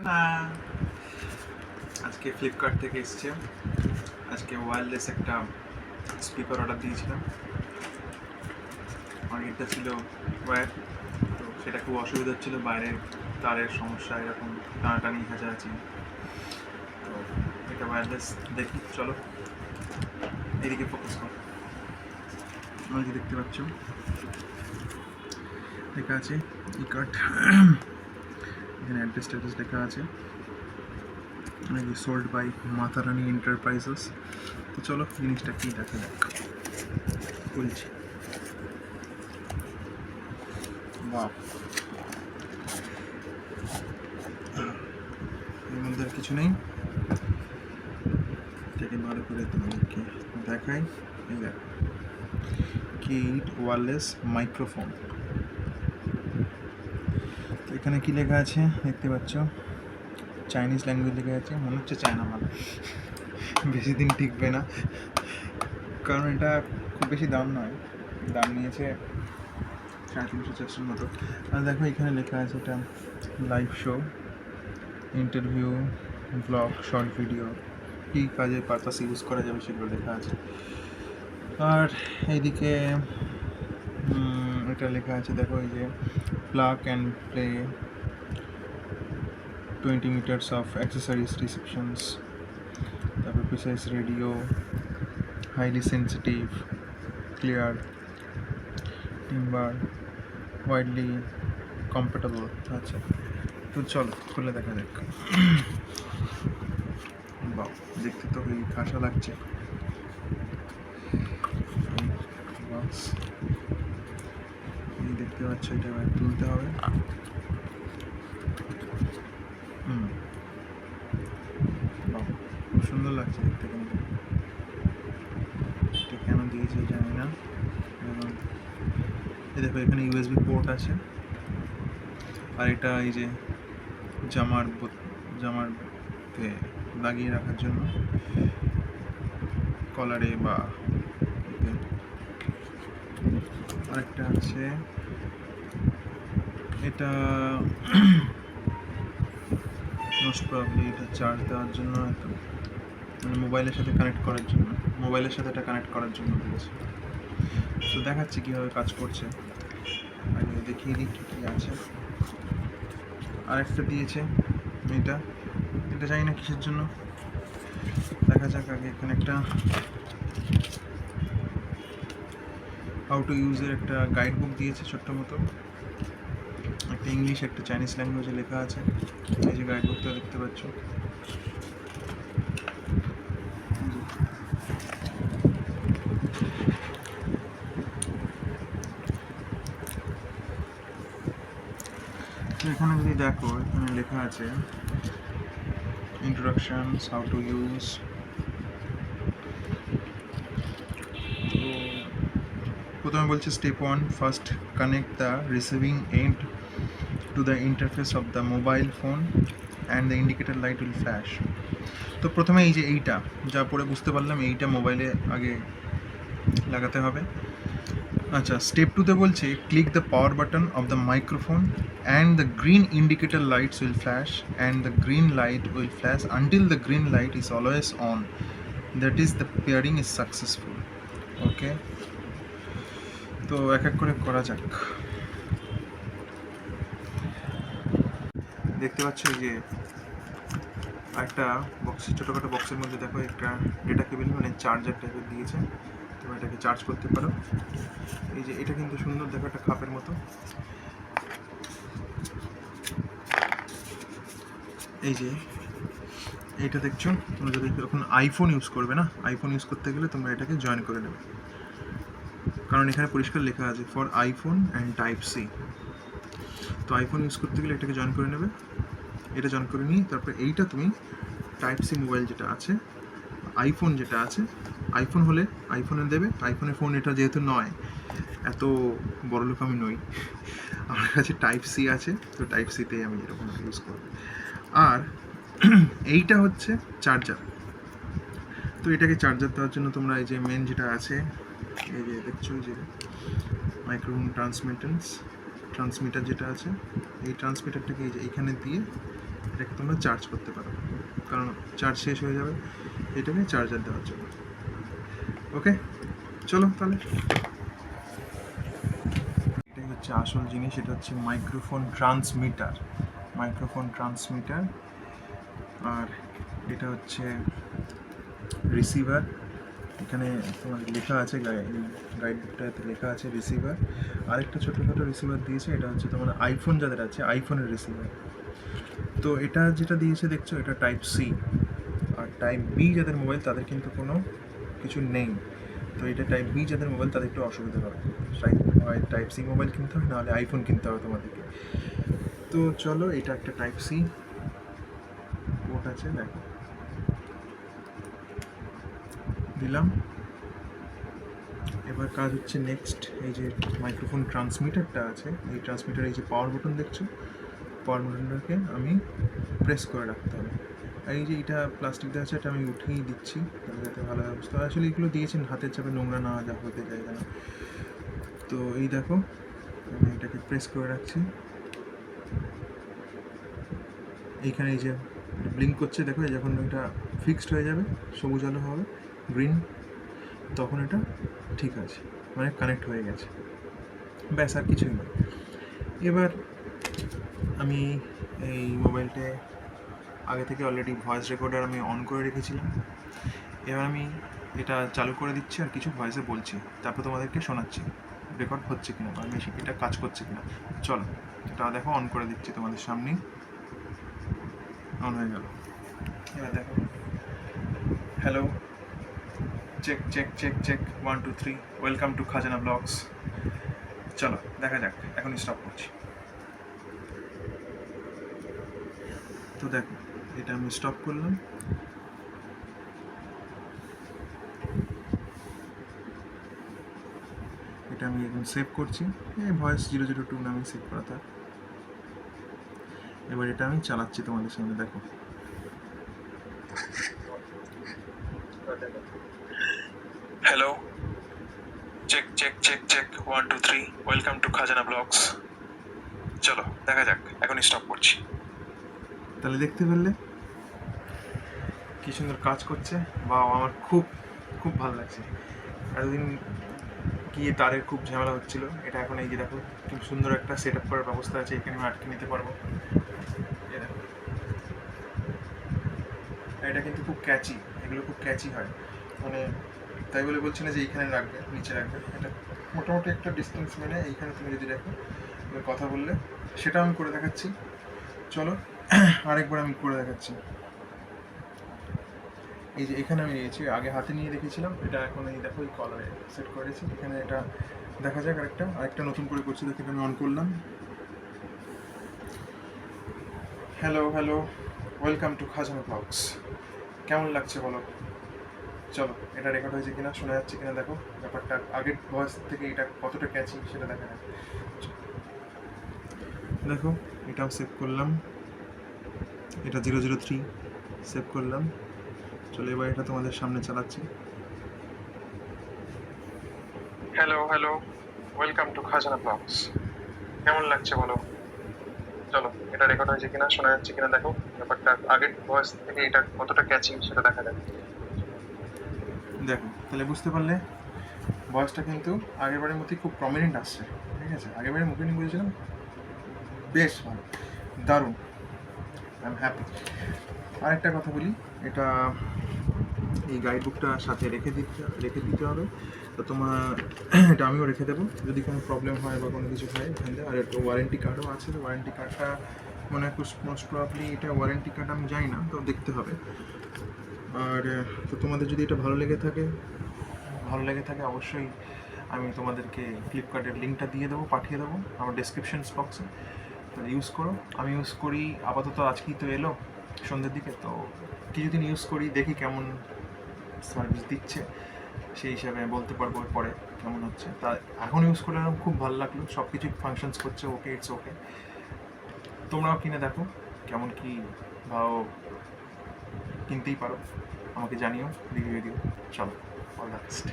না, আজকে ফ্লিপকার্ট থেকে এসছে। আজকে ওয়্যারলেস একটা স্পিকার অর্ডার দিয়েছিলাম। অনেকটা ছিল ওয়্যার, তো সেটা খুব অসুবিধা হচ্ছিলো, বাইরের তারের সমস্যা, এরকম টানাটানি আছে। তো এটা ওয়্যারলেস, দেখি চলো এদিকে ফোকাস করো। আমাকে দেখতে পাচ্ছ লেখা আছে ফ্লিপকার্ট, এখানে অ্যাড্রেস লেখা আছে, সোল্ড বাই মাতারানি এন্টারপ্রাইজেস। তো চলো জিনিসটা কী দেখা যাক, বলছি। বাহ, এর মধ্যে আর কিছু নেই, এটাকে ভালো করে তোমাদেরকে দেখাই। এই দেখ, কিট ওয়্যারলেস মাইক্রোফোন। তো এখানে কি লেখা আছে দেখতে পাচ্ছ, চাইনিজ ল্যাঙ্গুয়েজ লেখা আছে, মনে হচ্ছে চায়না মাল, বেশি দিন টিকবে না, কারণ এটা খুব বেশি দাম নয়, দাম নিয়েছে 350-400 মতো। আর দেখো এখানে লেখা আছে এটা live show, interview, blog, short video, কী কাজে পারপাস ইউজ করা যাবে সেগুলো লেখা আছে। আর এইদিকে এটা লেখা আছে, দেখো এই যে plug and play 20 meters of accessories receptions, তারপর precise radio, highly sensitive, clear, timber, widely compatible. আচ্ছা, তো চলো খুলে দেখা যাক। বাহ, দেখতে তো খুবই খাসা লাগছে। বক্স এই দেখতে পাচ্ছ, এটা এবার তুলতে হবে। বাহ, খুব সুন্দর লাগছে দেখতে, কিন্তু এটা কেন দিয়েছে জানি না। এবং এই দেখো এখানে ইউএসবি পোর্ট আছে, আর এটা এই যে জামারতে লাগিয়ে রাখার জন্য, কলারে বা আরেকটা আছে, এটা মোস্ট প্রবলি এটা চার্জ দেওয়ার জন্য, মানে মোবাইলের সাথে কানেক্ট করার জন্য, এটা কানেক্ট করার জন্য দিয়েছে। তো দেখাচ্ছি কীভাবে কাজ করছে, আগে দেখিয়ে দিই কী কী আছে। আরেকটা দিয়েছে, এটা জানি না কিসের জন্য, দেখা যাক আগে। এখানে একটা হাউ টু ইউজের একটা গাইড বুক দিয়েছে, ছোট্ট মতো, একটা ইংলিশ একটা চাইনিজ ল্যাঙ্গুয়েজে লেখা আছে। এই যে গাইড বুকটা দেখতে পাচ্ছ, এখানে যদি দেখো, এখানে লেখা আছে introductions, how to use. তো প্রথমে বলছে step 1, first connect the receiving and to the interface of the mobile phone and the indicator light will flash. তো প্রথমে এই যে এইটা যা পরে বুঝতে পারলাম, এইটা মোবাইলে আগে লাগাতে হবে। আচ্ছা, স্টেপ 2তে বলছে click the power button of the microphone and the green indicator lights will flash and the green light will flash until the green light is always on, that is the pairing is successful. Okay, তো এক এক করে করা যাক। দেখতে পাচ্ছ এই যে একটা বক্সের, ছোটোখাটো বক্সের মধ্যে দেখো একটা ডেটা কেবল, মানে চার্জার টাইপের দিয়েছে, তোমরা এটাকে চার্জ করতে পারো। এই যে এটা কিন্তু সুন্দর, দেখো একটা খাপের মতো। এই যে এইটা দেখছো, তোমরা যদি যখন আইফোন ইউজ করবে না, আইফোন ইউজ করতে গেলে তোমরা এটাকে জয়েন করে নেবে, কারণ এখানে পরিষ্কার লেখা আছে for iPhone and type C. তো আইফোন ইউজ করতে গেলে এটাকে জয়েন করে নেবে, এটা জয়েন করে নিয়ে তারপরে এইটা তুমি টাইপ সি মোবাইল যেটা আছে, আইফোন যেটা আছে, আইফোন হলে আইফোনে দেবে, আইফোনের ফোন এটা যেহেতু নয়, এত বড় লোক আমি নই, আমার কাছে টাইপ সি আছে, তো টাইপ সিতেই আমি এরকম ইউজ করব। আর এইটা হচ্ছে চার্জার। তো এটাকে চার্জার দেওয়ার জন্য তোমরা এই যে মেন যেটা আছে, এই যে দেখছো যে মাইক্রোফোন ট্রান্সমিটার যেটা আছে, এই ট্রান্সমিটারটাকে এই যে এইখানে দিয়ে এটাকে তোমরা চার্জ করতে পারো, কারণ চার্জ শেষ হয়ে যাবে এটাকে চার্জার দেওয়ার জন্য। ওকে, চলো তাহলে। এটাই হচ্ছে আসল জিনিস, এটা হচ্ছে মাইক্রোফোন ট্রান্সমিটার। আর এটা হচ্ছে রিসিভার। এখানে তোমার লেখা আছে, গাইডটাতে লেখা আছে রিসিভার। আরেকটা ছোটো রিসিভার দিয়েছে, এটা হচ্ছে তোমার আইফোন যাদের আছে আইফোনের রিসিভার। তো এটা যেটা দিয়েছে দেখছো, এটা টাইপ সি। আর টাইপ বি যাদের মোবাইল তাদের কিন্তু কোনো কিছু নেই। তো এটা টাইপ বি যাদের মোবাইল তাদের একটু অসুবিধা হবে, টাইপ সি মোবাইল কিনতে হবে, নাহলে আইফোন কিনতে হবে তোমাদেরকে। তো চলো, এটা একটা টাইপ সি পোর্ট আছে, দেখো দিলাম। এবার কাজ হচ্ছে নেক্সট, এই যে মাইক্রোফোন ট্রান্সমিটারটা আছে, এই ট্রান্সমিটার এই যে পাওয়ার বাটন দেখছো, পাওয়ার বাটনটাকে আমি প্রেস করে রাখতে হবে। আর এই যে এটা প্লাস্টিক দেওয়া আছে, এটা আমি উঠিয়েই দিচ্ছি তাহলে যাতে ভালো ব্যবস্থা। আসলে এগুলো দিয়েছেন হাতের চাপে নোংরা না যা হতে যায় না। তো এই দেখো, আমি এটাকে প্রেস করে রাখছি। এইখানে এই যে ব্লিঙ্ক করছে দেখো, যখন এটা ফিক্সড হয়ে যাবে, সবুজ আলো হবে, গ্রিন, তখন এটা ঠিক আছে, মানে কানেক্ট হয়ে গেছে, ব্যাস আর কিছুই নয়। এবার আমি এই মোবাইলটায় আগে থেকে অলরেডি ভয়েস রেকর্ডার আমি অন করে রেখেছিলাম। এবার আমি এটা চালু করে দিচ্ছি আর কিছু ভয়েসে বলছি, তারপর তোমাদেরকে শোনাচ্ছি রেকর্ড হচ্ছে কিনা, আমি এটা কাজ করছে কিনা। চলো, এটা দেখো অন করে দিচ্ছি তোমাদের সামনেই, অন হয়ে গেল। এবার দেখো, hello, check check check check 1 2 3, welcome to Khazana blogs. চলো দেখা যাক, এখন স্টপ করছি। তো দেখো, এটা আমি স্টপ করলাম। এটা আমি এখন সেভ করছি, এই ভয়েস 002 নামে সেভ করা থাক। এবার এটা আমি চালাচ্ছি তোমাদের সামনে, দেখো। Hello, check check check check 1 2 3, welcome to Khazana blogs. চলো দেখা যাক, এখন স্টপ করছি। তাহলে দেখতে পেলে কি সুন্দর কাজ করছে, বা আমার খুব খুব ভালো লাগছে। এতদিন গিয়ে তারের খুব ঝামেলা হচ্ছিল, এটা এখন এই যে দেখো খুব সুন্দর একটা সেট আপ করার ব্যবস্থা আছে, এখানে আমি আটকে নিতে পারবো। এটা কিন্তু খুব ক্যাচি, এগুলো খুব ক্যাচি হয়, মানে তাই বলে বলছি না যে এইখানে রাখবে, নিচে রাখবে। এটা মোটামুটি একটা ডিস্টেন্স মেনে এইখানে তুমি যদি রাখো, কথা বললে, সেটা আমি করে দেখাচ্ছি। চলো আরেকবার আমি করে দেখাচ্ছি। এই যে এখানে আমি নিয়েছি, আগে হাতে নিয়ে রেখেছিলাম, এটা এখন এই দেখো এই কলারে সেট করেছি, এখানে এটা দেখা যাক। আরেকটা নতুন করে করছি, দেখে আমি অন করলাম। Hello hello, welcome to Khazana blogs. কেমন লাগছে বলো? চলো, এটা রেকর্ড হয়েছে কিনা, শোনা যাচ্ছে কিনা দেখো, ব্যাপারটা আগের ভয়েস থেকে এটা কতটা ক্যাচি সেটা দেখা যায়। দেখো, এটাও সেভ করলাম, এটা 003 সেভ করলাম। চলো এবার এটা তোমাদের সামনে চালাচ্ছি। Hello hello, welcome to Khazana blogs. কেমন লাগছে বলো? চলো, এটা রেকর্ড হয়েছে কিনা, শোনা যাচ্ছে কিনা দেখো, ব্যাপারটা আগের ভয়েস থেকে এটা কতটা ক্যাচি সেটা দেখা যায়। দেখো, তাহলে বুঝতে পারলে ভয়েসটা কিন্তু আগেরবারের মধ্যে খুব প্রমিনেন্ট আসছে, ঠিক আছে? আগেরবারে মুখে নিয়ে বলেছিলাম, বেশ ভালো, দারুণ, আই এম হ্যাপি। আরেকটা কথা বলি, এটা এই গাইড বুকটা সাথে রেখে দিতে হবে। তো তোমার এটা আমিও রেখে দেবো, যদি কোনো প্রবলেম হয় বা কোনো কিছু হয় এখান থেকে। আর একটা ওয়ারেন্টি কার্ডও আছে, তো ওয়ারেন্টি কার্ডটা মনে হয় মোস্ট প্রবাবলি এটা ওয়ারেন্টি কার্ড আমি জানি না, তো দেখতে হবে। আর তো তোমাদের যদি এটা ভালো লেগে থাকে অবশ্যই আমি তোমাদেরকে ফ্লিপকার্টের লিঙ্কটা দিয়ে দেবো, পাঠিয়ে দেবো আমার ডেসক্রিপশন বক্সে। তো ইউজ করো, আমি ইউজ করি আপাতত, আজকেই তো এলো সন্ধ্যের দিকে, তো কিছুদিন ইউজ করি, দেখি কেমন সার্ভিস দিচ্ছে, সেই হিসাবে বলতে পারবো পরে কেমন হচ্ছে। তা এখন ইউজ করলে আমার খুব ভালো লাগলো, সব কিছু ফাংশনস করছে, ওকে, ইটস ওকে। তোমরাও কিনে দেখো কেমন কি ভাও, কিনতেই পারো, আমাকে জানিও, রিভিউ দিও। চলো, অল দ্য বেস্ট।